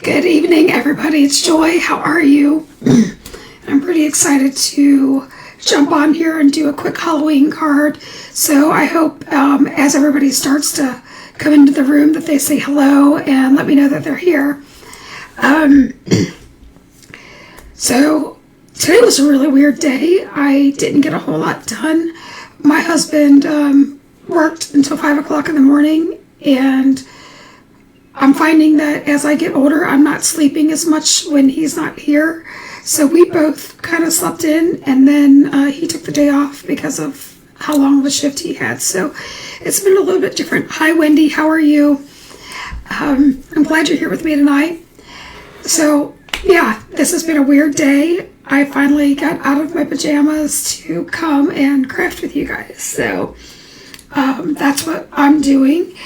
Good evening, everybody. It's Joy. How are you? I'm pretty excited to jump on here and do a quick Halloween card. So I hope as everybody starts to come into the room that they say hello and let me know that they're here. So today was a really weird day. I didn't get a whole lot done. My husband worked until 5 o'clock in the morning, and I'm finding that as I get older, I'm not sleeping as much when he's not here. So we both kind of slept in, and then he took the day off because of how long of a shift he had. So it's been a little bit different. Hi, Wendy. How are you? I'm glad you're here with me tonight. So yeah, this has been a weird day. I finally got out of my pajamas to come and craft with you guys. So that's what I'm doing.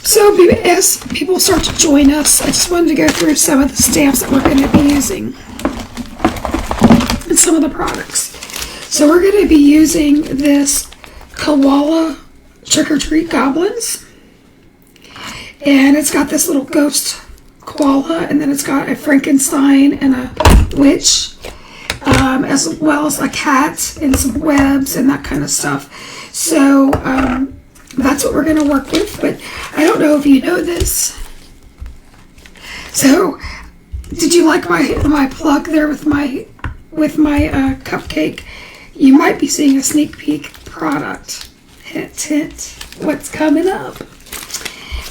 So as people start to join us, I just wanted to go through some of the stamps that we're going to be using and some of the products. So we're going to be using this Koala Trick or Treat Goblins, and it's got this little ghost koala, and then it's got a Frankenstein and a witch, as well as a cat and some webs and that kind of stuff. So that's what we're going to work with, but I don't know if you know this. So, did you like my plug there with my cupcake? You might be seeing a sneak peek product. Hint, hint, what's coming up.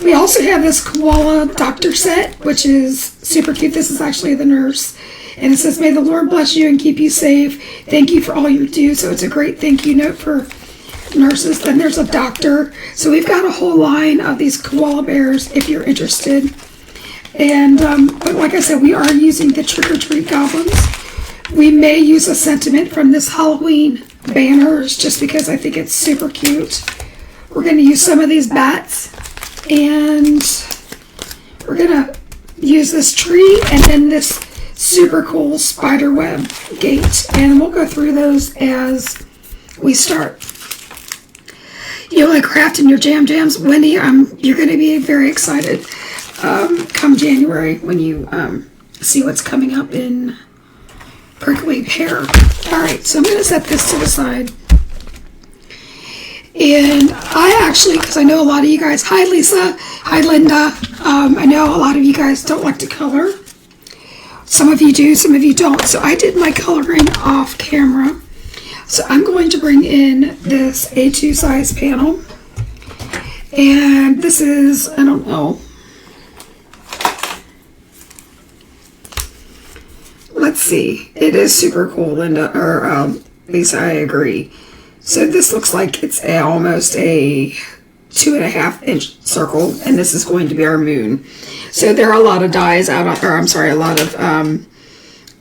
We also have this koala doctor set, which is super cute. This is actually the nurse, and it says, "May the Lord bless you and keep you safe. Thank you for all you do." So it's a great thank you note for nurses. Then there's a doctor. So we've got a whole line of these koala bears if you're interested. And but like I said, we are using the Trick or Treat Goblins. We may use a sentiment from this Halloween banners just because I think it's super cute. We're going to use some of these bats, and we're going to use this tree and then this super cool spider web gate, and we'll go through those as we start. You like crafting your jams, Wendy? You're going to be very excited come January when you see what's coming up in Prickley, Pear. All right, so I'm going to set this to the side. And I actually, because I know a lot of you guys, hi Lisa, hi Linda, I know a lot of you guys don't like to color. Some of you do, some of you don't. So I did my coloring off camera. So I'm going to bring in this A2 size panel, and this is, I don't know, let's see, it is super cool, Linda, or Lisa, I agree. So this looks like it's almost a 2.5 inch circle, and this is going to be our moon. So there are a lot of dyes out on, or I'm sorry, a lot of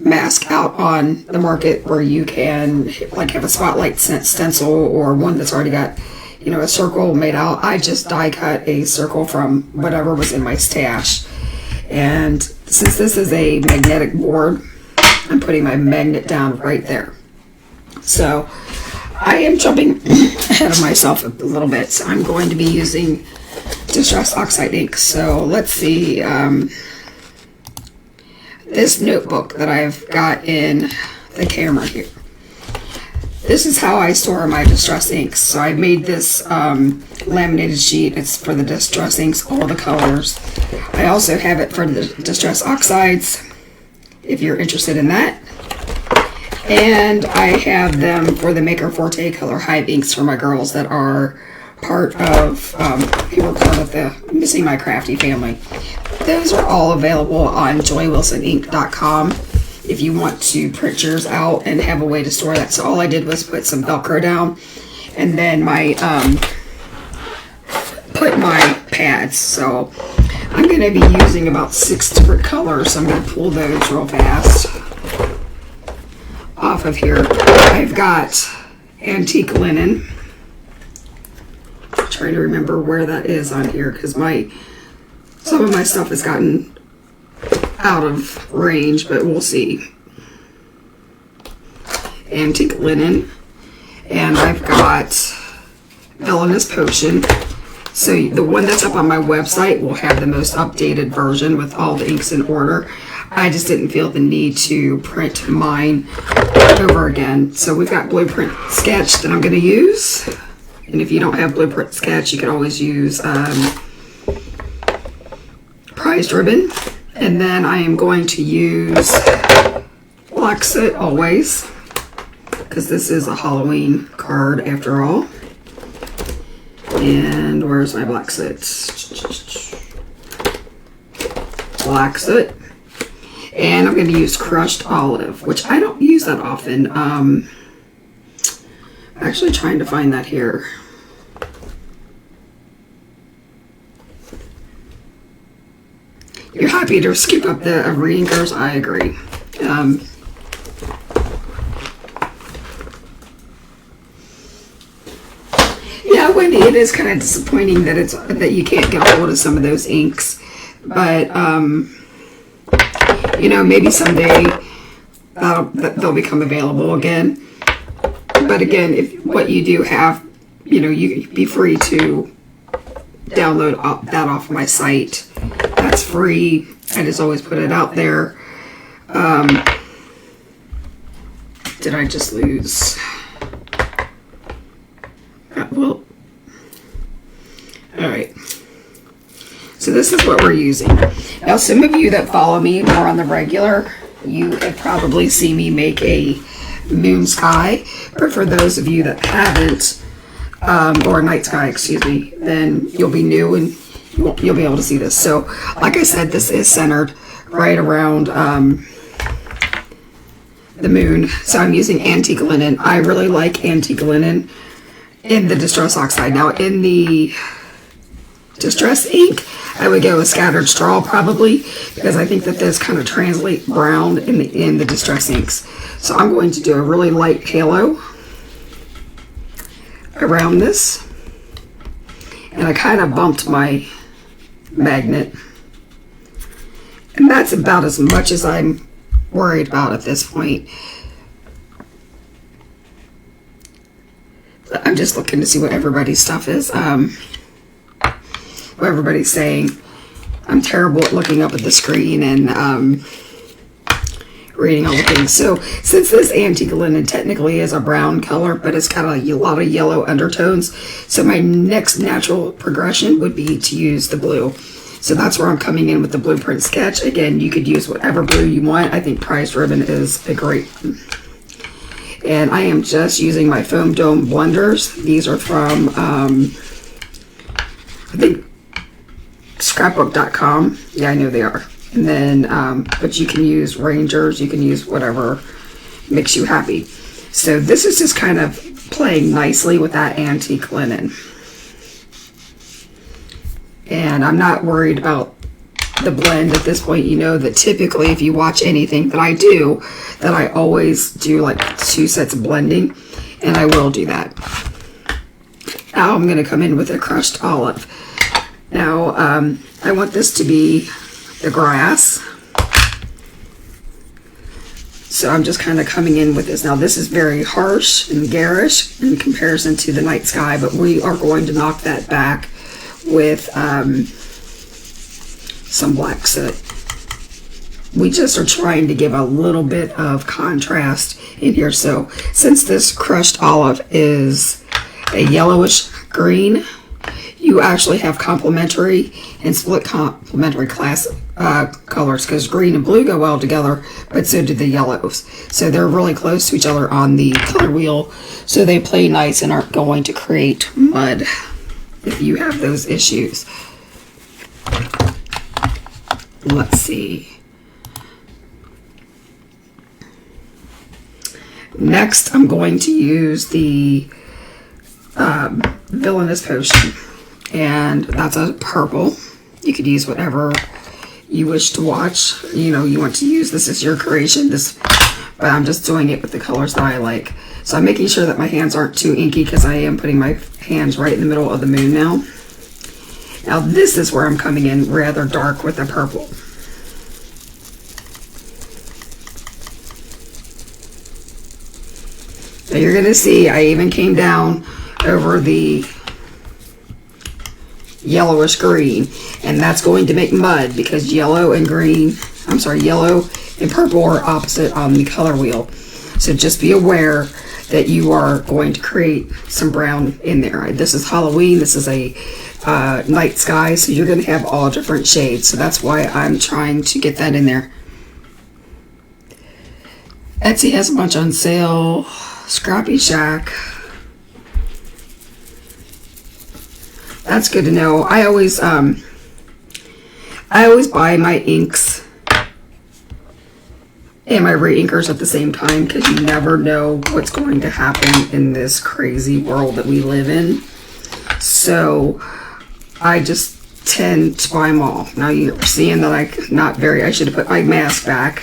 mask out on the market where you can like have a spotlight stencil or one that's already got, you know, a circle made out. I just die cut a circle from whatever was in my stash, and since this is a magnetic board, I'm putting my magnet down right there. So I am jumping ahead of myself a little bit, so I'm going to be using Distress Oxide ink. So let's see, this notebook that I've got in the camera here. This is how I store my Distress inks. So I made this laminated sheet. It's for the Distress inks, all the colors. I also have it for the Distress Oxides, if you're interested in that. And I have them for the Maker Forte Color Hive inks for my girls that are part of, who were part of the Missing My Crafty family. Those are all available on joywilsonink.com if you want to print yours out and have a way to store that. So all I did was put some Velcro down, and then put my pads. So I'm going to be using about 6 different colors. So I'm going to pull those real fast off of here. I've got antique linen. I'm trying to remember where that is on here because some of my stuff has gotten out of range, but we'll see. Antique linen, and I've got Villainous Potion, So the one that's up on my website will have the most updated version with all the inks in order. I just didn't feel the need to print mine over again. So we've got Blueprint Sketch that I'm going to use. And if you don't have Blueprint Sketch, you can always use Prized Ribbon. And then I am going to use Black Soot always, because this is a Halloween card after all. And where's my Black Soot? Black Soot. And I'm going to use Crushed Olive, which I don't use that often. I'm actually trying to find that here. You're happy to scoop up the reinkers? I agree. Yeah, Wendy, it is kind of disappointing that you can't get a hold of some of those inks, but you know, maybe someday they'll become available again. But again, if what you do have, you know, you be free to download that off my site. That's free. I just always put it out there. Did I just lose? Well, all right. So this is what we're using. Now, some of you that follow me more on the regular, you have probably seen me make a moon sky. But for those of you that haven't, or a night sky, excuse me, then you'll be new and you'll be able to see this. So, like I said, this is centered right around the moon. So I'm using antique linen. I really like antique linen in the Distress Oxide. Now, in the Distress ink, I would go with Scattered Straw probably, because I think that this kind of translate brown in the Distress inks. So I'm going to do a really light halo around this, and I kind of bumped my magnet, and that's about as much as I'm worried about at this point. But I'm just looking to see what everybody's stuff is. What everybody's saying. I'm terrible at looking up at the screen and reading all the things. So since this antique linen technically is a brown color, but it's got a lot of yellow undertones, so my next natural progression would be to use the blue. So that's where I'm coming in with the Blueprint Sketch. Again, you could use whatever blue you want. I think Prized Ribbon is a great one. And I am just using my foam dome blenders. These are from I think scrapbook.com. Yeah, I know they are. And then but you can use Rangers, you can use whatever makes you happy. So this is just kind of playing nicely with that antique linen, and I'm not worried about the blend at this point. You know that typically if you watch anything that I do, that I always do like 2 sets of blending, and I will do that. Now I'm going to come in with a Crushed Olive. Now I want this to be the grass, so I'm just kind of coming in with this. Now this is very harsh and garish in comparison to the night sky, but we are going to knock that back with some Black Soot. We just are trying to give a little bit of contrast in here. So since this Crushed Olive is a yellowish green, you actually have complementary and split complementary class colors, because green and blue go well together, but so do the yellows. So they're really close to each other on the color wheel, so they play nice and aren't going to create mud if you have those issues. Let's see. Next, I'm going to use the Villainous Potion, and that's a purple. You could use whatever you wish to watch. You know, you want to use, this is your creation, but I'm just doing it with the colors that I like. So I'm making sure that my hands aren't too inky, because I am putting my hands right in the middle of the moon now. Now this is where I'm coming in rather dark with the purple. Now you're going to see I even came down over the yellowish green, and that's going to make mud because yellow and purple are opposite on the color wheel. So just be aware that you are going to create some brown in there. This is Halloween. This is a night sky, so you're going to have all different shades. So that's why I'm trying to get that in there. Etsy has a bunch on sale. Scrappy Shack. That's good to know. I always buy my inks and my re-inkers at the same time because you never know what's going to happen in this crazy world that we live in. So I just tend to buy them all. Now you're seeing that I should have put my mask back.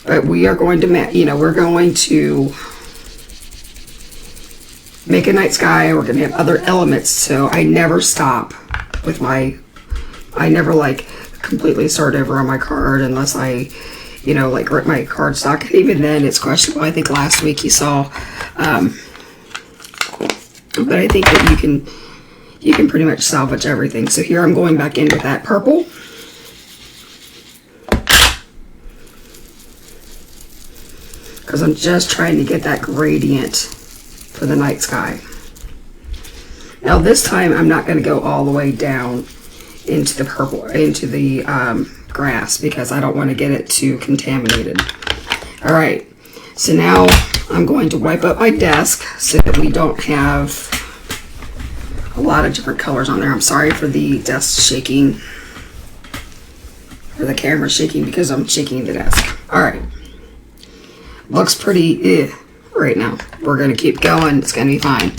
But we are going to, we're going to make a night sky. We're going to have other elements. So I never stop with I never completely start over on my card unless I, rip my cardstock. And even then it's questionable. I think last week you saw, but I think that you can pretty much salvage everything. So here I'm going back in with that purple. Because I'm just trying to get that gradient for the night sky. Now this time I'm not going to go all the way down into the purple, into the grass, because I don't want to get it too contaminated. Alright, so now I'm going to wipe up my desk so that we don't have a lot of different colors on there. I'm sorry for the desk shaking, or the camera shaking, because I'm shaking the desk. Alright. Looks pretty right now. We're going to keep going. It's going to be fine.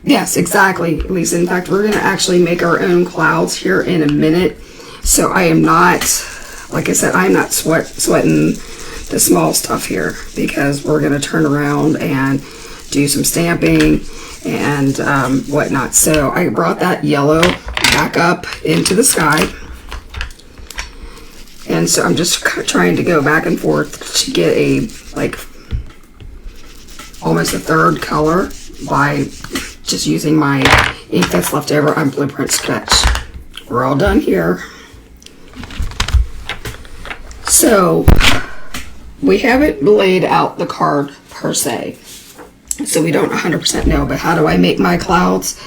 Yes, exactly, Lisa. In fact, we're going to actually make our own clouds here in a minute. So I am not, like I said, I'm not sweating the small stuff here, because we're going to turn around and do some stamping and whatnot. So I brought that yellow back up into the sky. And so I'm just trying to go back and forth to get almost a third color by just using my ink that's left over on Blueprint Sketch. We're all done here. So we haven't laid out the card per se, so we don't 100% know, but how do I make my clouds?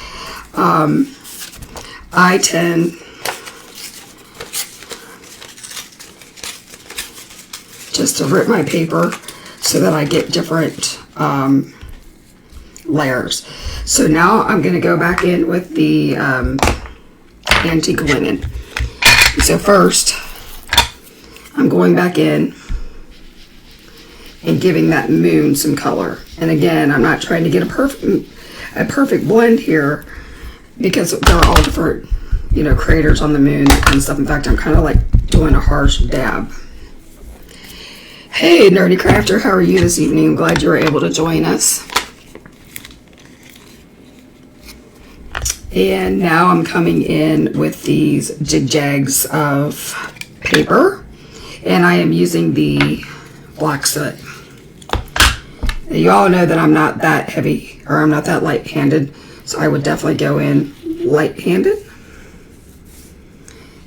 I tend just to rip my paper so that I get different layers. So now I'm going to go back in with the antique linen. So first I'm going back in and giving that moon some color. And again, I'm not trying to get a perfect blend here, because they're all different, craters on the moon and stuff. In fact, I'm kind of like doing a harsh dab. Hey, Nerdy Crafter, how are you this evening? I'm glad you were able to join us. And now I'm coming in with these jig-jags of paper, and I am using the black soot. You all know that I'm not that heavy, or I'm not that light-handed, so I would definitely go in light-handed.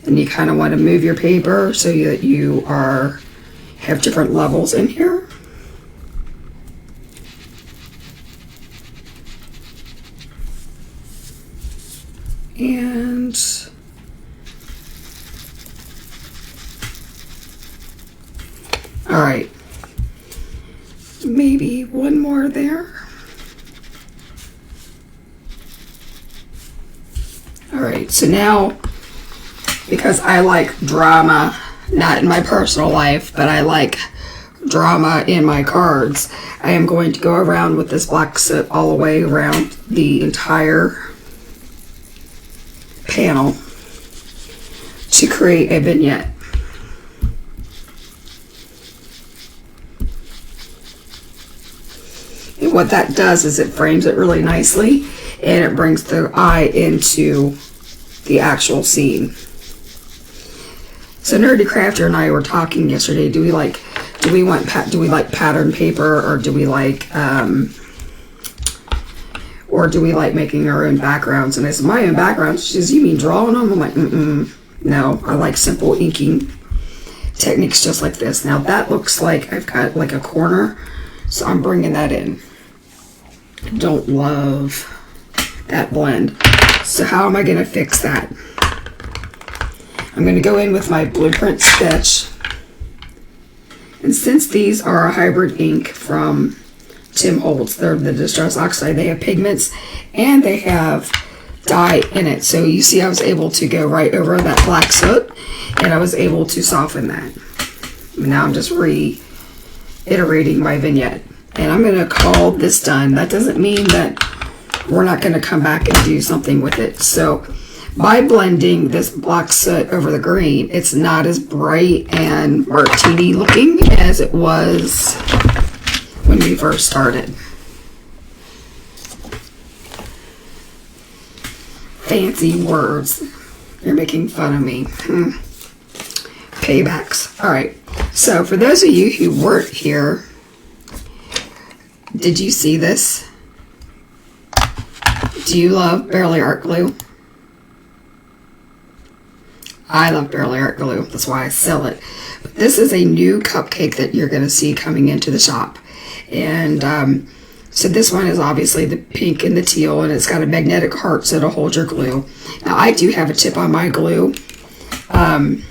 And you kind of want to move your paper so that you have different levels in here. And all right, maybe one more there. All right, so now, because I like drama, not in my personal life, but I like drama in my cards, I am going to go around with this black soot all the way around the entire panel to create a vignette. And what that does is it frames it really nicely, and it brings the eye into the actual scene. So Nerdy Crafter and I were talking yesterday. Do we like pattern paper, or do we like or do we like making our own backgrounds? And I said, my own backgrounds? She says, you mean drawing them? I'm like, no, I like simple inking techniques just like this. Now that looks like I've got like a corner, so I'm bringing that in. Don't love that blend. So how am I going to fix that? I'm going to go in with my blueprint sketch. And since these are a hybrid ink from Tim Holtz, they're the Distress Oxide, they have pigments and they have dye in it. So you see I was able to go right over that black soot and I was able to soften that. Now I'm just reiterating my vignette. And I'm going to call this done. That doesn't mean that we're not going to come back and do something with it. So by blending this black soot over the green, it's not as bright and martini looking as it was when we first started. Fancy words. You're making fun of me. Paybacks. Alright, so for those of you who weren't here, did you see this? Do you love Barely Art Glue? I love Barely Art Glue. That's why I sell it. But this is a new cupcake that you're going to see coming into the shop. And so this one is obviously the pink and the teal, and it's got a magnetic heart so it'll hold your glue. Now I do have a tip on my glue. And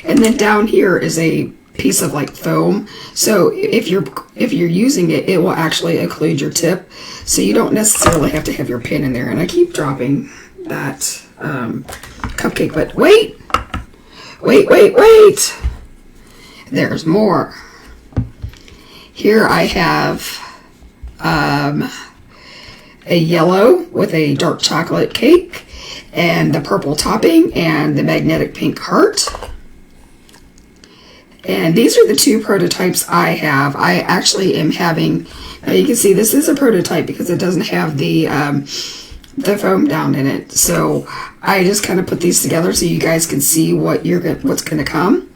then down here is a piece of like foam, so if you're using it, it will actually occlude your tip, so you don't necessarily have to have your pin in there. And I keep dropping that cupcake, but wait, there's more. Here I have a yellow with a dark chocolate cake and the purple topping and the magnetic pink heart. And these are the two prototypes I have. I actually am having, now you can see this is a prototype because it doesn't have the foam down in it. So I just kind of put these together so you guys can see what's going to come.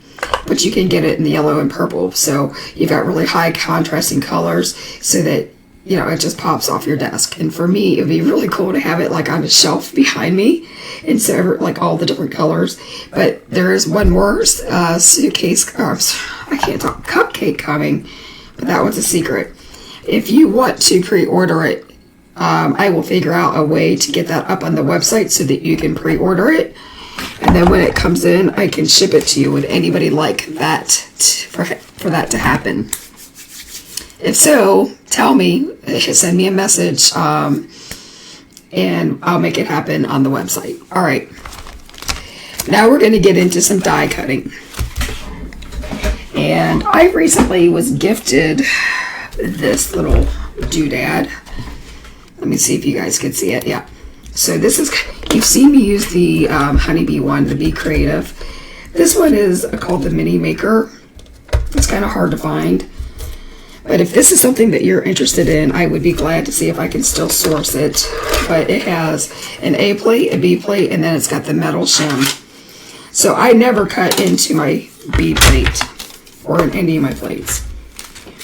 But you can get it in the yellow and purple. So you've got really high contrasting colors so that, you know, it just pops off your desk. And for me, it'd be really cool to have it like on a shelf behind me. And so like all the different colors. But there is one more suitcase, I can't talk, cupcake coming. But that one's a secret. If you want to pre-order it, I will figure out a way to get that up on the website so that you can pre-order it. And then when it comes in, I can ship it to you. Would anybody like that for that to happen? If so, tell me, send me a message, and I'll make it happen on the website. All right. Now we're going to get into some die cutting. And I recently was gifted this little doodad. Let me see if you guys can see it. Yeah. So this is, you've seen me use the honeybee one, the Be Creative. This one is called the Mini Maker. It's kind of hard to find. But if this is something that you're interested in, I would be glad to see if I can still source it. But it has an A plate, a B plate, and then it's got the metal shim. So I never cut into my B plate or in any of my plates.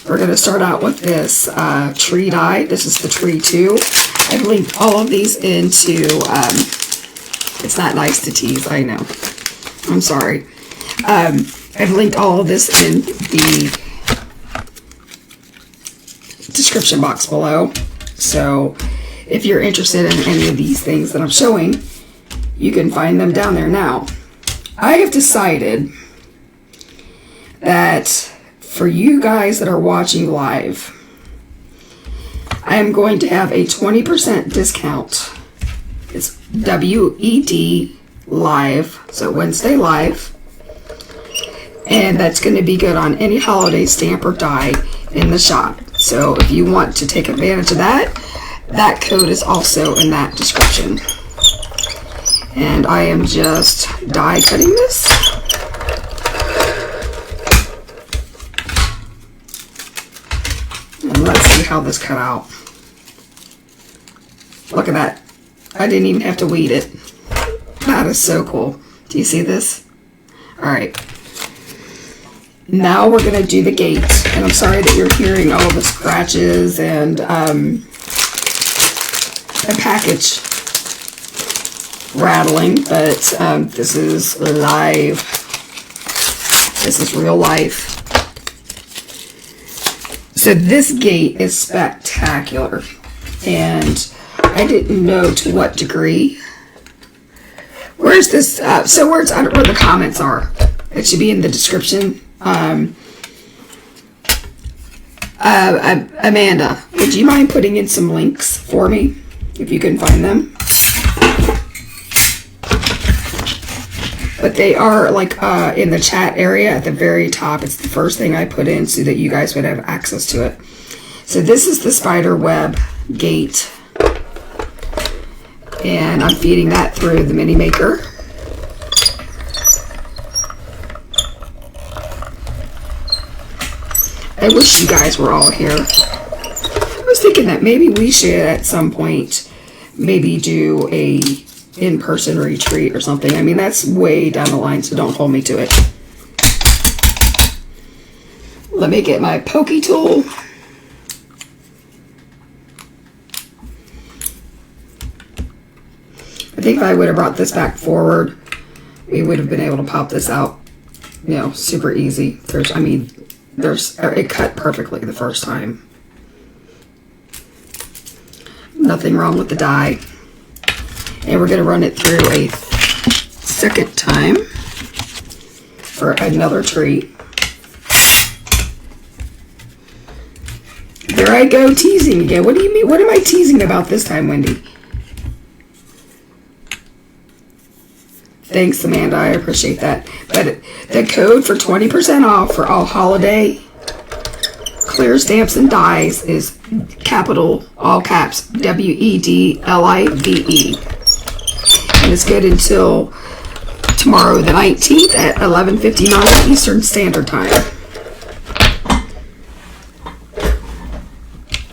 We're going to start out with this tree die. This is the Tree 2. I've linked all of these into, it's not nice to tease, I know. I'm sorry. I've linked all of this in the description box below. So if you're interested in any of these things that I'm showing, you can find them down there. Now, I have decided that for you guys that are watching live, I am going to have a 20% discount. It's WED Live, so Wednesday Live. And that's going to be good on any holiday stamp or die in the shop. So if you want to take advantage of that, that code is also in that description. And I am just die cutting this. And let's see how this cut out. Look at that. I didn't even have to weed it. That is so cool. Do you see this? Alright. Now we're going to do the gate. And I'm sorry that you're hearing all the scratches and a package rattling, but this is live. This is real life. So this gate is spectacular, and I didn't know to what degree. Where's this? So where the comments are. It should be in the description. Amanda, would you mind putting in some links for me if you can find them? But they are like in the chat area at the very top. It's the first thing I put in so that you guys would have access to it. So this is the spider web gate, and I'm feeding that through the mini maker. I wish you guys were all here. I was thinking that maybe we should at some point maybe do a in-person retreat or something. I mean, that's way down the line, so don't hold me to it. Let me get my pokey tool. I think if I would have brought this back forward, we would have been able to pop this out, you know, super easy. It cut perfectly the first time. Nothing wrong with the die. And we're going to run it through a second time for another treat. There I go, teasing again. What do you mean? What am I teasing about this time, Wendy? Thanks, Amanda. I appreciate that. But the code for 20% off for all holiday clear stamps and dies is capital, all caps, WEDLIVE. And it's good until tomorrow the 19th at 11:59 Eastern Standard Time.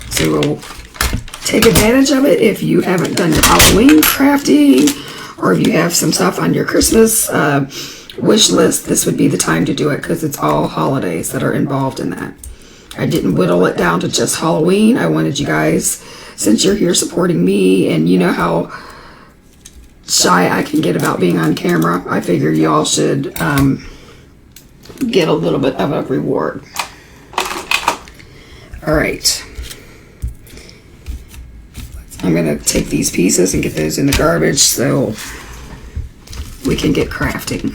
So we'll take advantage of it if you haven't done your Halloween crafting, or if you have some stuff on your Christmas wish list. This would be the time to do it because it's all holidays that are involved in that. I didn't whittle it down to just Halloween. I wanted you guys, since you're here supporting me, and you know how shy I can get about being on camera, I figure y'all should get a little bit of a reward. All right. I'm going to take these pieces and get those in the garbage so we can get crafting.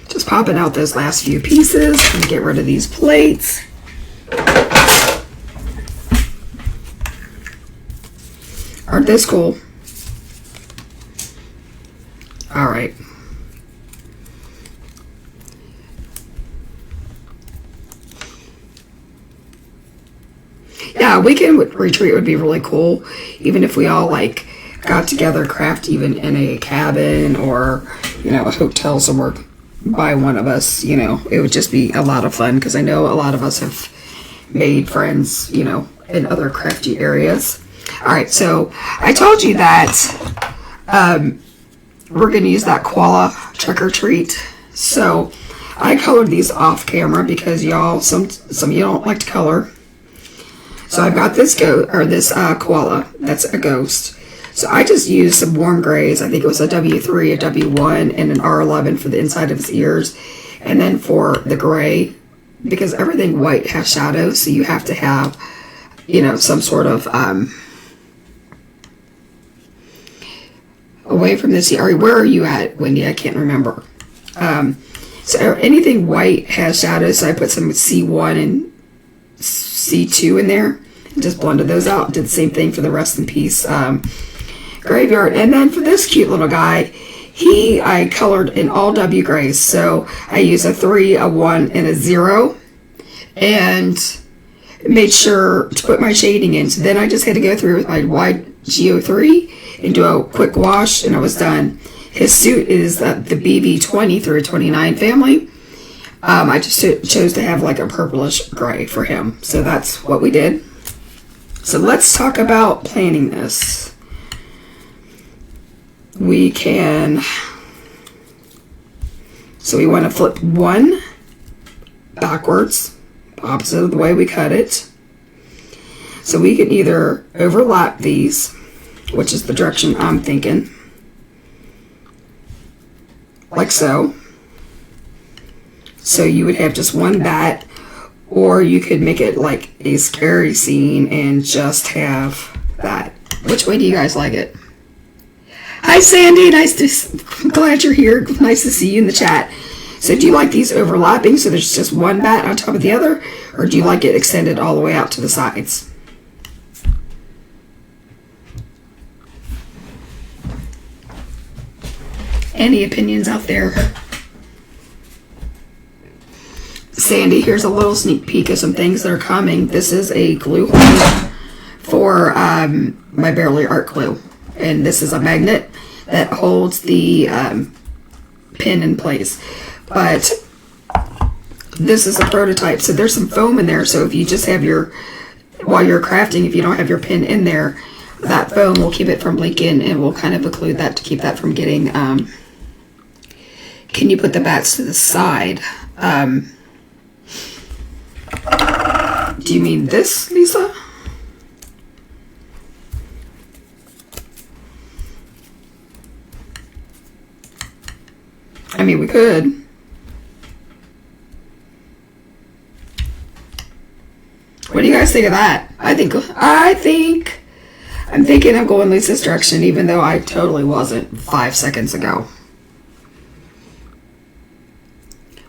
Just popping out those last few pieces and get rid of these plates. Aren't those cool? All right. Yeah, weekend retreat would be really cool, even if we all like got together, craft even in a cabin or, you know, a hotel somewhere by one of us. You know, it would just be a lot of fun because I know a lot of us have made friends, you know, in other crafty areas. All right, so I told you that we're going to use that koala trick or treat. So I colored these off camera because y'all, some of you don't like to color. So I've got this koala that's a ghost. So I just used some warm grays. I think it was a W3, a W1, and an R11 for the inside of his ears. And then for the gray, because everything white has shadows, so you have to have, you know, some sort of away from this. Where are you at, Wendy? I can't remember. So anything white has shadows, so I put some C1 and C2 in there and just blended those out. Did the same thing for the rest in peace graveyard. And then for this cute little guy, I colored in all W grays. So I used a 3, a 1, and a 0, and made sure to put my shading in. So then I just had to go through with my wide GO3 and do a quick wash, and I was done. His suit is the BB20 through 29 family. I just chose to have like a purplish gray for him. So that's what we did. So let's talk about planning this. We can, so we want to flip one backwards, opposite of the way we cut it. So we can either overlap these which is the direction I'm thinking. Like so. So you would have just one bat, or you could make it like a scary scene and just have that. Which way do you guys like it? Hi Sandy, glad you're here. Nice to see you in the chat. So do you like these overlapping so there's just one bat on top of the other, or do you like it extended all the way out to the sides? Any opinions out there? Sandy, here's a little sneak peek of some things that are coming. This is a glue holder for my Barely Art glue. And this is a magnet that holds the pin in place. But this is a prototype, so there's some foam in there. So if you just have while you're crafting, if you don't have your pin in there, that foam will keep it from leaking, and will kind of occlude that to keep that from getting, can you put the bats to the side? Do you mean this, Lisa? I mean, we could. What do you guys think of that? I'm thinking of going Lisa's direction, even though I totally wasn't 5 seconds ago.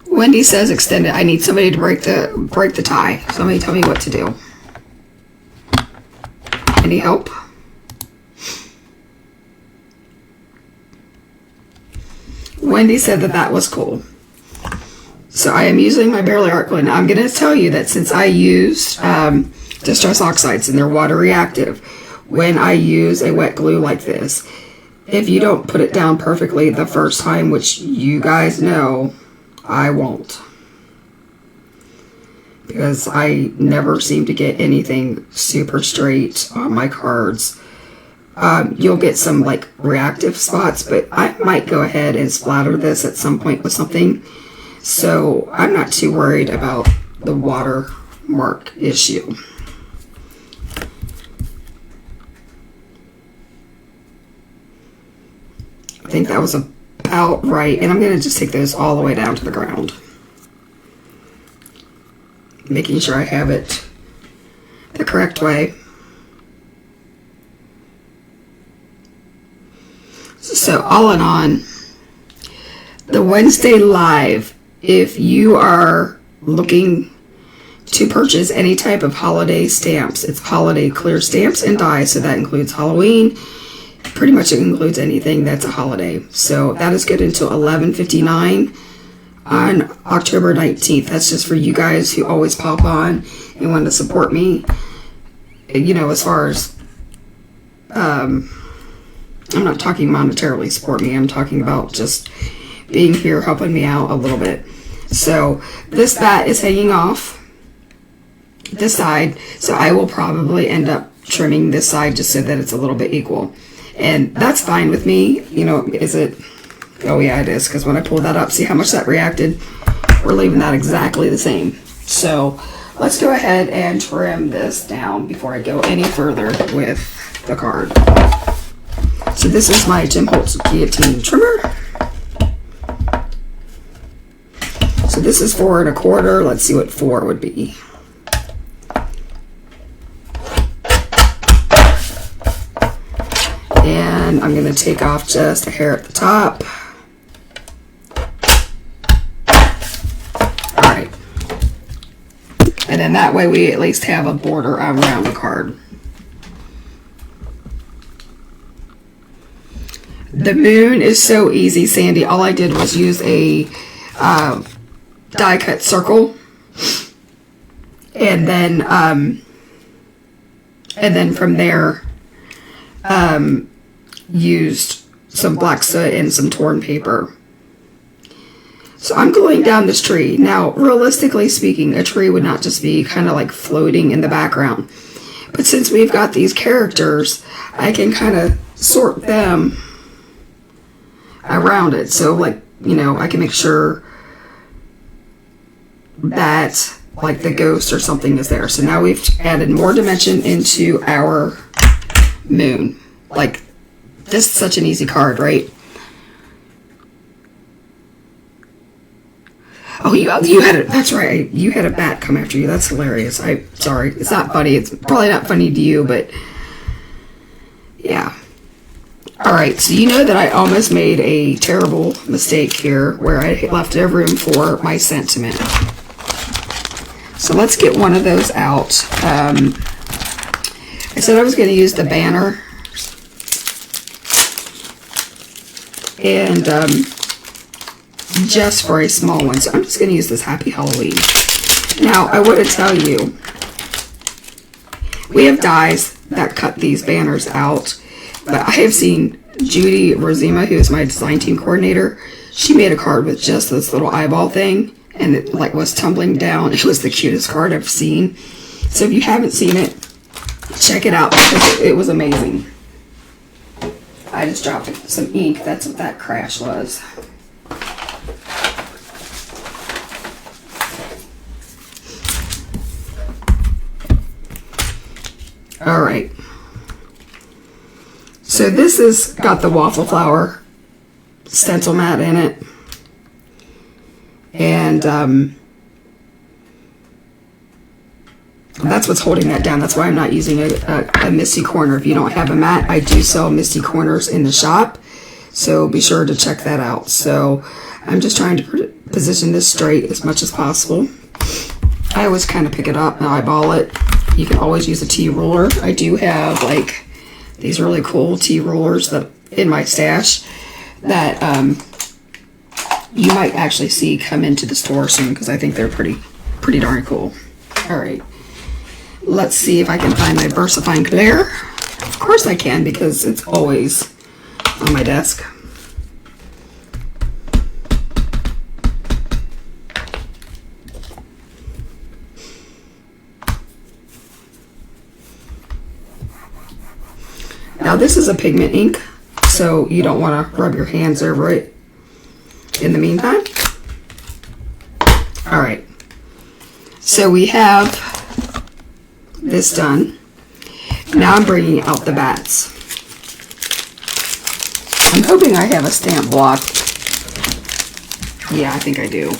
Wendy says extend it. I need somebody to break the tie. Somebody tell me what to do. Any help? Wendy said that was cool. So I am using my Barely Art glue. Now I'm going to tell you that since I used distress oxides and they're water reactive, when I use a wet glue like this, if you don't put it down perfectly the first time, which you guys know I won't, because I never seem to get anything super straight on my cards. You'll get some like reactive spots, but I might go ahead and splatter this at some point with something. So I'm not too worried about the watermark issue. I think that was about right. And I'm going to just take those all the way down to the ground. Making sure I have it the correct way. So all in all, the Wednesday Live, if you are looking to purchase any type of holiday stamps, it's holiday clear stamps and dies, so that includes Halloween. Pretty much it includes anything that's a holiday. So that is good until 11:59 on October 19th. That's just for you guys who always pop on and want to support me. You know, as far as I'm not talking monetarily support me. I'm talking about just being here, helping me out a little bit. So this bat is hanging off this side, so I will probably end up trimming this side just so that it's a little bit equal. And that's fine with me. You know, is it? Oh yeah, it is, because when I pulled that up, see how much that reacted? We're leaving that exactly the same. So let's go ahead and trim this down before I go any further with the card. So this is my Jim Holtz guillotine trimmer. So this is 4 1/4. Let's see what 4 would be. And I'm going to take off just a hair at the top. Alright. And then that way we at least have a border around the card. The moon is so easy, Sandy. All I did was use a die cut circle, and then from there used some black soot and some torn paper. So I'm gluing down this tree. Now, realistically speaking, a tree would not just be kind of like floating in the background. But since we've got these characters, I can kind of sort them around it. So, like, you know, I can make sure that, like, the ghost or something is there. So now we've added more dimension into our moon. Like, this is such an easy card, right? Oh, you had it. That's right. You had a bat come after you. That's hilarious. Sorry. It's not funny. It's probably not funny to you, but yeah. All right. So you know that I almost made a terrible mistake here where I left no room for my sentiment. So let's get one of those out. I said I was going to use the banner. And just for a small one. So I'm just going to use this Happy Halloween. Now, I want to tell you, we have dies that cut these banners out, but I have seen Judy Rosima, who is my design team coordinator, she made a card with just this little eyeball thing, and it like was tumbling down. It was the cutest card I've seen. So if you haven't seen it, check it out because it was amazing. I just dropped some ink. That's what that crash was. All right. So this has got the waffle flower stencil mat in it. And that's what's holding that down. That's why I'm not using a misty corner. If you don't have a mat, I do sell misty corners in the shop. So be sure to check that out. So I'm just trying to position this straight as much as possible. I always kind of pick it up and eyeball it. You can always use a T-ruler. I do have like these really cool T-rulers that in my stash that you might actually see come into the store soon because I think they're pretty darn cool. All right, let's see if I can find my VersaFine Clear. Of course I can because it's always on my desk. Now this is a pigment ink, so you don't want to rub your hands over it in the meantime. All right, so we have this done. Now I'm bringing out the bats. I'm hoping I have a stamp block. Yeah, I think I do.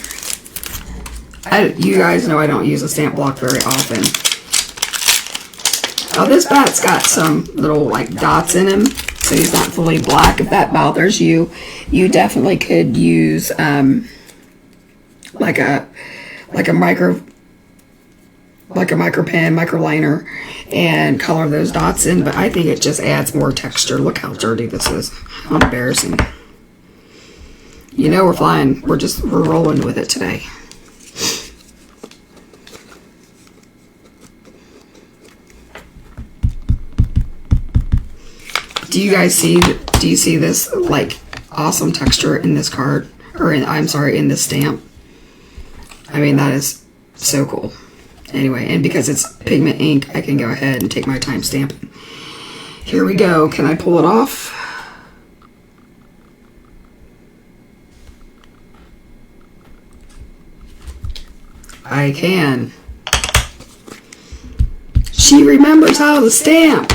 You guys know I don't use a stamp block very often. Now this bat's got some little like dots in him, so he's not fully black. If that bothers you, you definitely could use like a micro pen, micro liner, and color those dots in. But I think it just adds more texture. Look how dirty this is. How embarrassing. You know we're flying. We're rolling with it today. Do you see this like awesome texture in this card, or in this stamp? I mean, that is so cool. Anyway, and because it's pigment ink, I can go ahead and take my time stamping. Here we go. Can I pull it off? I can. She remembers how to stamp.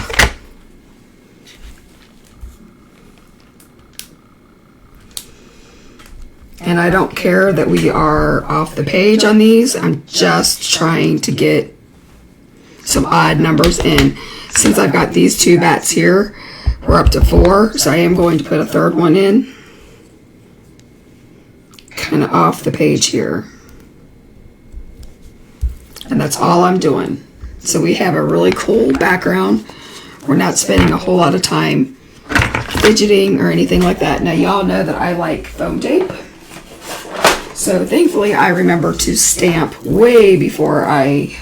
And I don't care that we are off the page on these. I'm just trying to get some odd numbers in. Since I've got these two bats here, we're up to 4. So I am going to put a third one in. Kind of off the page here. And that's all I'm doing. So we have a really cool background. We're not spending a whole lot of time fidgeting or anything like that. Now y'all know that I like foam tape. So thankfully I remember to stamp way before I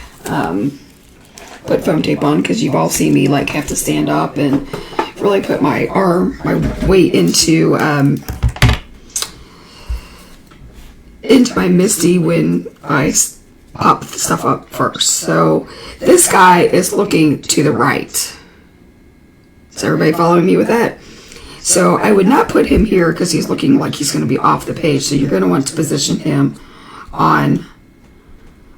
put foam tape on, because you've all seen me like have to stand up and really put my weight into my MISTI when I pop stuff up first. So this guy is looking to the right. Is everybody following me with that? So I would not put him here because he's looking like he's going to be off the page. So you're going to want to position him on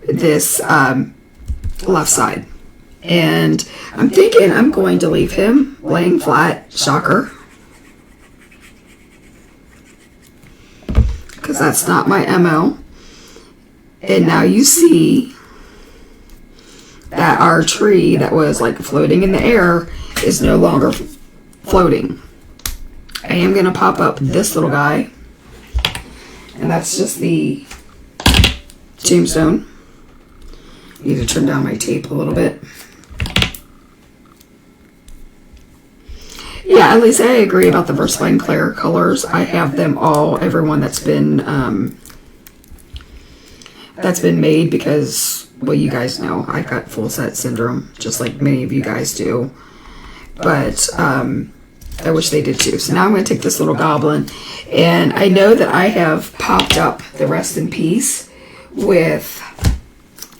this left side. And I'm thinking I'm going to leave him laying flat, shocker, because that's not my MO. And now you see that our tree that was like floating in the air is no longer floating. I am going to pop up this little guy, and that's just the tombstone. Need to trim down my tape a little bit. Yeah, at least I agree about the Versafine Clear colors. I have them all, everyone that's been made, because, well, you guys know I've got full set syndrome, just like many of you guys do. But I wish they did too. So now I'm going to take this little goblin, and I know that I have popped up the Rest in Peace with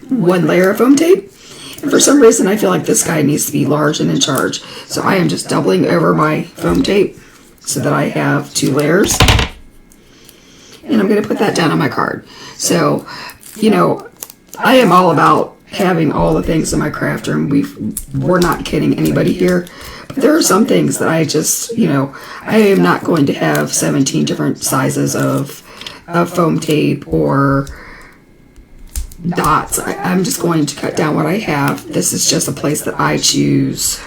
one layer of foam tape. And for some reason, I feel like this guy needs to be large and in charge. So I am just doubling over my foam tape so that I have 2 layers. And I'm going to put that down on my card. So, you know, I am all about having all the things in my craft room. We're not kidding anybody here. But there are some things that I just, you know, I am not going to have 17 different sizes of foam tape or dots. I'm just going to cut down what I have. This is just a place that I choose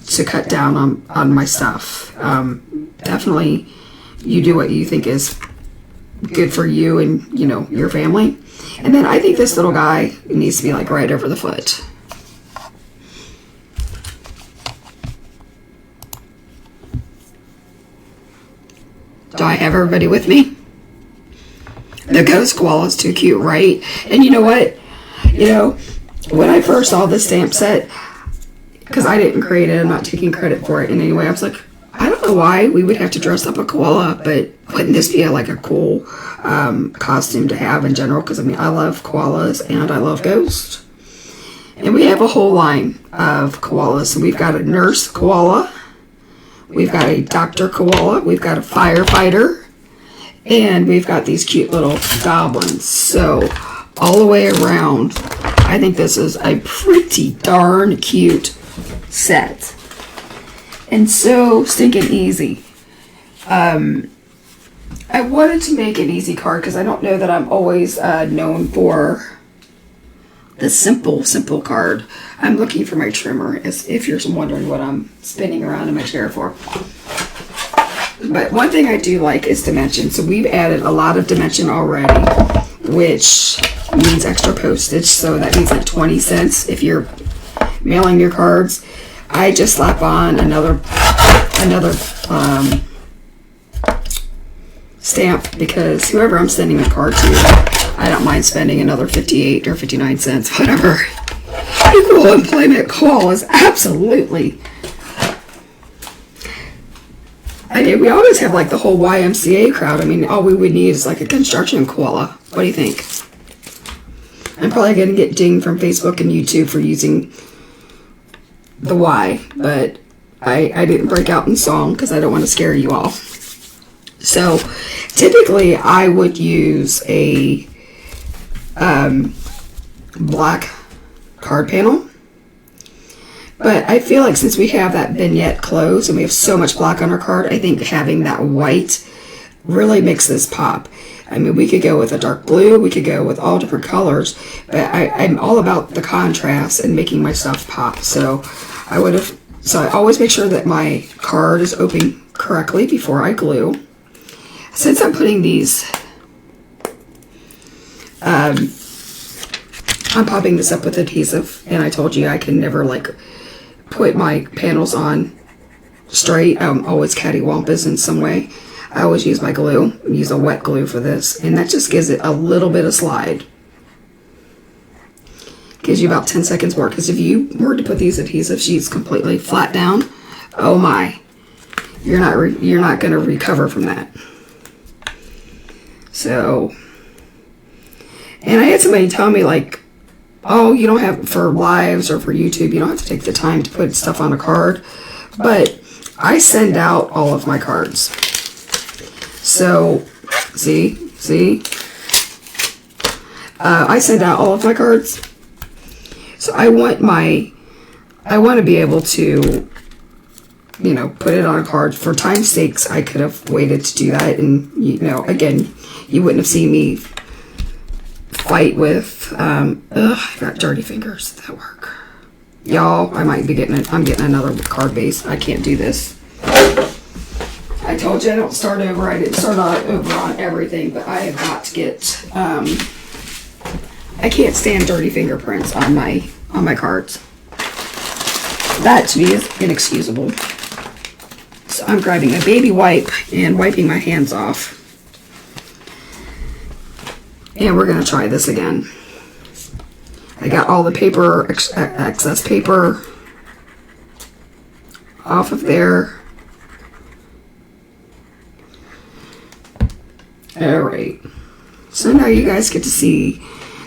to cut down on my stuff. Definitely, you do what you think is good for you and, you know, your family. And then I think this little guy needs to be like right over the foot. Do I have everybody with me? The ghost koala is too cute, right? And you know what? You know, when I first saw this stamp set, because I didn't create it, I'm not taking credit for it in any way. I was like, I don't know why we would have to dress up a koala, but wouldn't this be like a cool costume to have in general? Because I mean, I love koalas and I love ghosts. And we have a whole line of koalas. So we've got a nurse koala, we've got a doctor koala, we've got a firefighter, and we've got these cute little goblins. So all the way around, I think this is a pretty darn cute set. And so stinking easy. I wanted to make an easy card because I don't know that I'm always known for the simple card. I'm looking for my trimmer, as if you're wondering what I'm spinning around in my chair for. But one thing I do like is dimension. So we've added a lot of dimension already, which means extra postage. So that means like 20 cents if you're mailing your cards. I just slap on another stamp, because whoever I'm sending a card to, I don't mind spending another 58 or 59 cents, whatever. Equal employment koalas, absolutely. I mean, we always have like the whole YMCA crowd. I mean, all we would need is like a construction koala. What do you think? I'm probably going to get dinged from Facebook and YouTube for using the Y, but I didn't break out in song because I don't want to scare you all. So typically I would use a black card panel, but I feel like since we have that vignette closed and we have so much black on our card, I think having that white really makes this pop. I mean, we could go with a dark blue, we could go with all different colors, but I'm all about the contrast and making my stuff pop. So I always make sure that my card is open correctly before I glue. Since I'm putting these, I'm popping this up with adhesive, and I told you I can never like put my panels on straight. I'm always cattywampus in some way. I always use my glue, use a wet glue for this, and that just gives it a little bit of slide. Gives you about 10 seconds more, because if you were to put these adhesive sheets completely flat down, oh my, you're not going to recover from that. So, and I had somebody tell me like, oh, you don't have, for lives or for YouTube, you don't have to take the time to put stuff on a card, but I send out all of my cards. So, see, I send out all of my cards. So I want to be able to, you know, put it on a card. For time's sakes, I could have waited to do that, and, you know, again, you wouldn't have seen me fight with, I got dirty fingers that work. Y'all, I'm getting another card base. I can't do this. I told you I don't start over. I didn't start over on everything, but I have got to get, I can't stand dirty fingerprints on my cards. That to me is inexcusable. So I'm grabbing a baby wipe and wiping my hands off. And we're going to try this again. I got all the paper, excess paper off of there. Alright. So now you guys get to see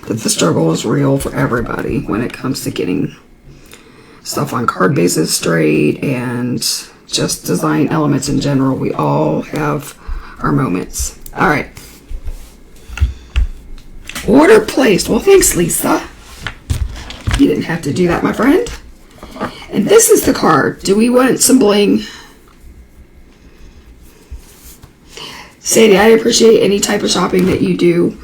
that the struggle is real for everybody when it comes to getting stuff on card bases straight and just design elements in general. We all have our moments. Alright. Order placed. Well, thanks, Lisa. You didn't have to do that, my friend. And this is the card. Do we want some bling? Sadie, I appreciate any type of shopping that you do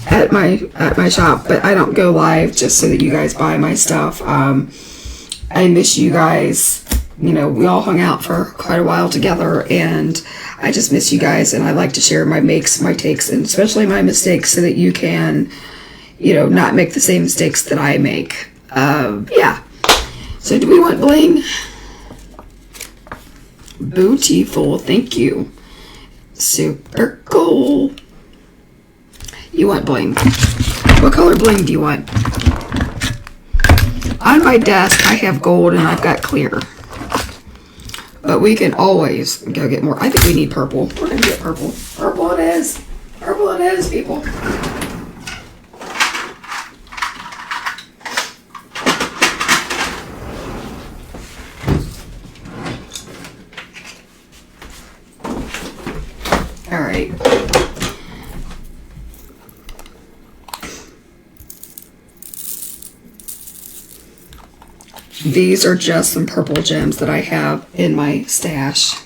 at my shop, but I don't go live just so that you guys buy my stuff. I miss you guys. You know, we all hung out for quite a while together, and I just miss you guys, and I like to share my makes, my takes, and especially my mistakes so that you can, you know, not make the same mistakes that I make. Yeah. So do we want bling? Beautiful. Thank you. Super cool. You want bling. What color bling do you want? On my desk, I have gold and I've got clear. But we can always go get more. I think we need purple. We're going to get purple. Purple it is. Purple it is, people. All right. These are just some purple gems that I have in my stash.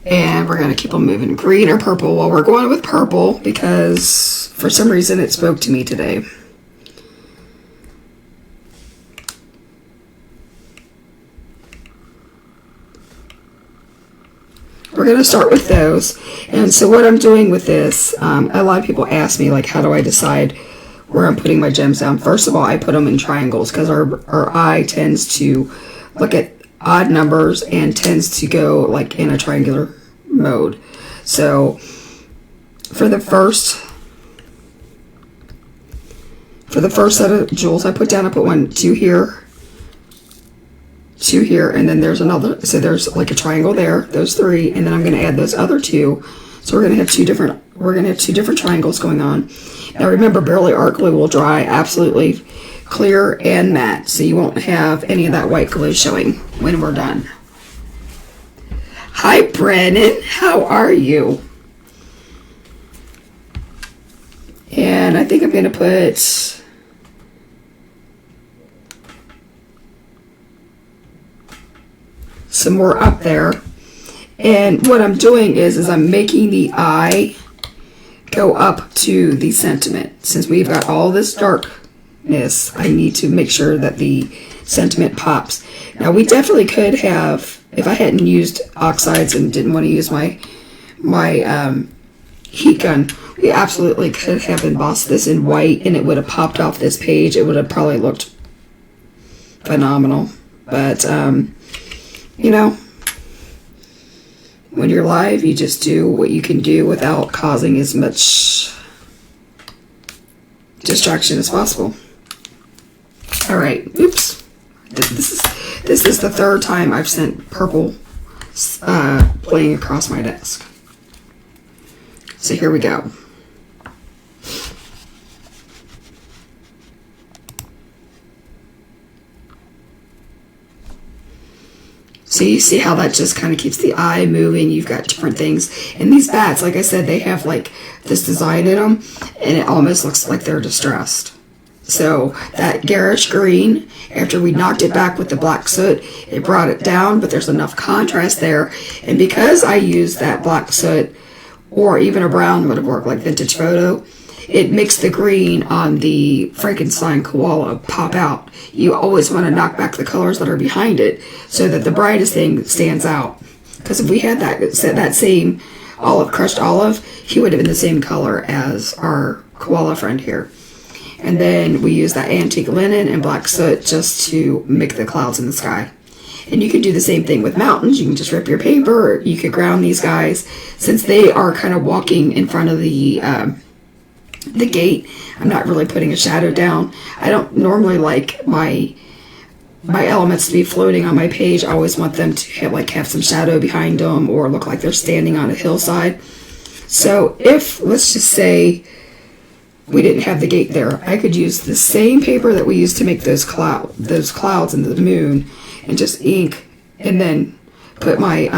And we're going to keep them moving. Green or purple? Well, we're going with purple because for some reason it spoke to me today. We're going to start with those. And so what I'm doing with this, a lot of people ask me, like, how do I decide where I'm putting my gems down? First of all, I put them in triangles because our eye tends to look at odd numbers and tends to go like in a triangular mode. So for the first set of jewels I put down, I put two here, and then there's another. So there's like a triangle there, those three, and then I'm going to add those other two. So we're going to have two different triangles going on. Now remember, Barely Art Glue will dry absolutely clear and matte, so you won't have any of that white glue showing when we're done. Hi, Brennan. How are you? And I think I'm going to put some more up there. And what I'm doing is I'm making the eye go up to the sentiment. Since we've got all this darkness, I need to make sure that the sentiment pops. Now we definitely could have, if I hadn't used oxides and didn't want to use my heat gun, we absolutely could have embossed this in white and it would have popped off this page. It would have probably looked phenomenal. But, you know, when you're live, you just do what you can do without causing as much distraction as possible. All right. Oops. This is the third time I've sent purple playing across my desk. So here we go. So you see how that just kind of keeps the eye moving. You've got different things. And these bats, like I said, they have like this design in them. And it almost looks like they're distressed. So that garish green, after we knocked it back with the black soot, it brought it down, but there's enough contrast there. And because I used that black soot, or even a brown would have worked, like Vintage Photo, it makes the green on the Frankenstein koala pop out. You always want to knock back the colors that are behind it so that the brightest thing stands out. Because if we had that same olive, crushed olive, he would have been the same color as our koala friend here. And then we use that antique linen and black soot just to make the clouds in the sky. And you can do the same thing with mountains. You can just rip your paper. You could ground these guys. Since they are kind of walking in front of the gate, I'm not really putting a shadow down. I don't normally like my elements to be floating on my page. I always want them to have some shadow behind them or look like they're standing on a hillside. So if, let's just say, we didn't have the gate there, I could use the same paper that we used to make those clouds and the moon, and just ink, and then put my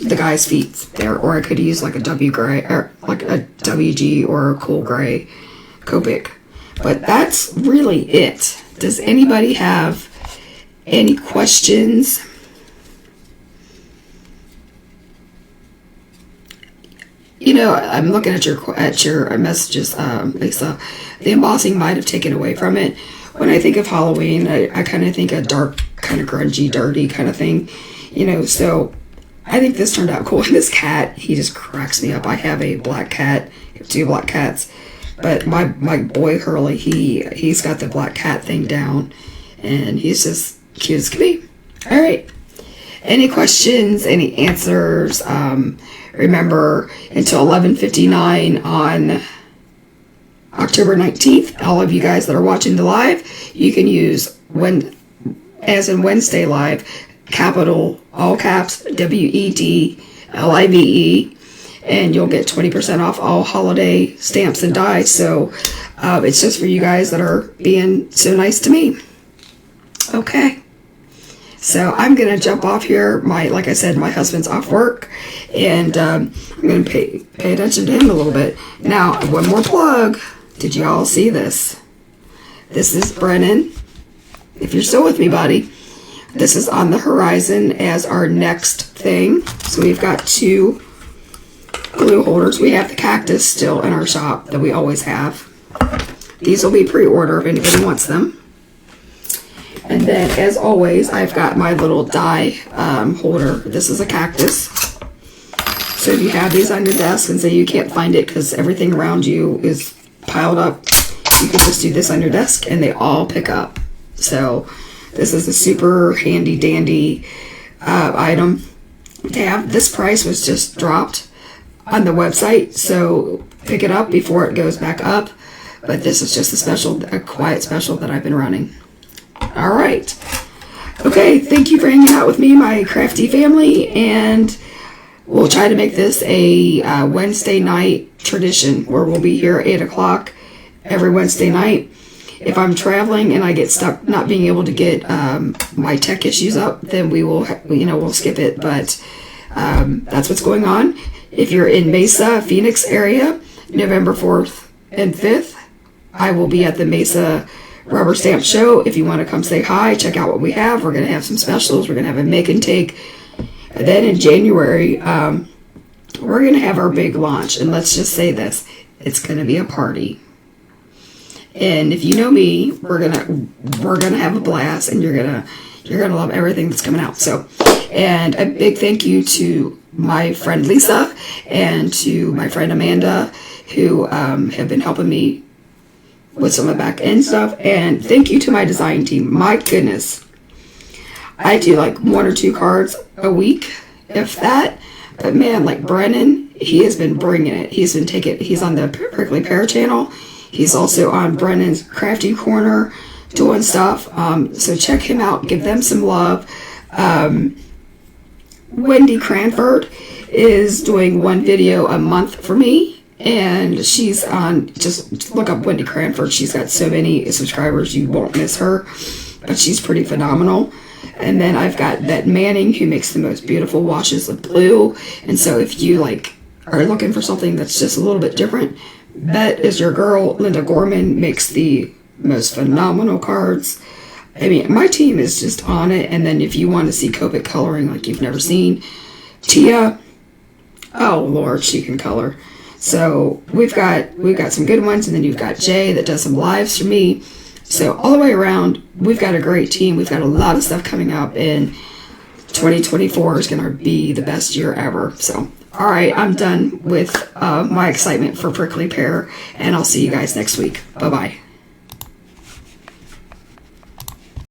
the guy's feet there. Or I could use like a W gray, or like a WG or a cool gray Copic. But that's really it. Does anybody have any questions? You know, I'm looking at your messages, Lisa. The embossing might have taken away from it. When I think of Halloween, I kind of think a dark, kind of grungy, dirty kind of thing. You know, so I think this turned out cool. And this cat, he just cracks me up. I have a black cat, two black cats, but my boy Hurley, he's got the black cat thing down, and he's just cute as can be. All right. Any questions? Any answers? Remember, until 11:59 on October 19th, all of you guys that are watching the live, you can use as in Wednesday live, capital, all caps, WEDLIVE, and you'll get 20% off all holiday stamps and dies. So it's just for you guys that are being so nice to me. Okay. So I'm going to jump off here. Like I said, my husband's off work, and I'm going to pay attention to him a little bit. Now, one more plug. Did you all see this? This is Brennan. If you're still with me, buddy, this is on the horizon as our next thing. So we've got 2 glue holders. We have the cactus still in our shop that we always have. These will be pre-order if anybody wants them. And then, as always, I've got my little die holder. This is a cactus. So if you have these on your desk and say you can't find it because everything around you is piled up, you can just do this on your desk and they all pick up. So this is a super handy dandy item to have. This price was just dropped on the website, so pick it up before it goes back up. But this is just a quiet special that I've been running. All right. Okay, thank you for hanging out with me, my crafty family, and we'll try to make this a Wednesday night tradition where we'll be here at 8 o'clock every Wednesday night. If I'm traveling and I get stuck not being able to get my tech issues up, then we'll skip it, but that's what's going on. If you're in Mesa, Phoenix area, November 4th and 5th, I will be at the Mesa Rubber Stamp Show. If you want to come say hi, check out what we have. We're going to have some specials. We're going to have a make and take. And then in January, we're going to have our big launch. And let's just say this, it's going to be a party. And if you know me, we're gonna have a blast, and you're gonna love everything that's coming out. So, and a big thank you to my friend Lisa and to my friend Amanda, who have been helping me with some of the back end stuff. And thank you to my design team. My goodness, I do like 1 or 2 cards a week, if that. But man, like Brennan, he has been bringing it. He's on the Prickley Pear channel. He's also on Brennan's Crafty Corner doing stuff. So check him out. Give them some love. Wendy Cranford is doing 1 video a month for me. And she's on, just look up Wendy Cranford. She's got so many subscribers, you won't miss her. But she's pretty phenomenal. And then I've got Bet Manning, who makes the most beautiful washes of blue. And so if you are looking for something that's just a little bit different, Bet is your girl. Linda Gorman makes the most phenomenal cards. I mean, my team is just on it. And then if you want to see Copic coloring like you've never seen, Tia, oh Lord, she can color. So we've got some good ones, and then you've got Jay that does some lives for me. So all the way around, we've got a great team. We've got a lot of stuff coming up, and 2024 is going to be the best year ever. So, all right, I'm done with my excitement for Prickley Pear, and I'll see you guys next week. Bye-bye.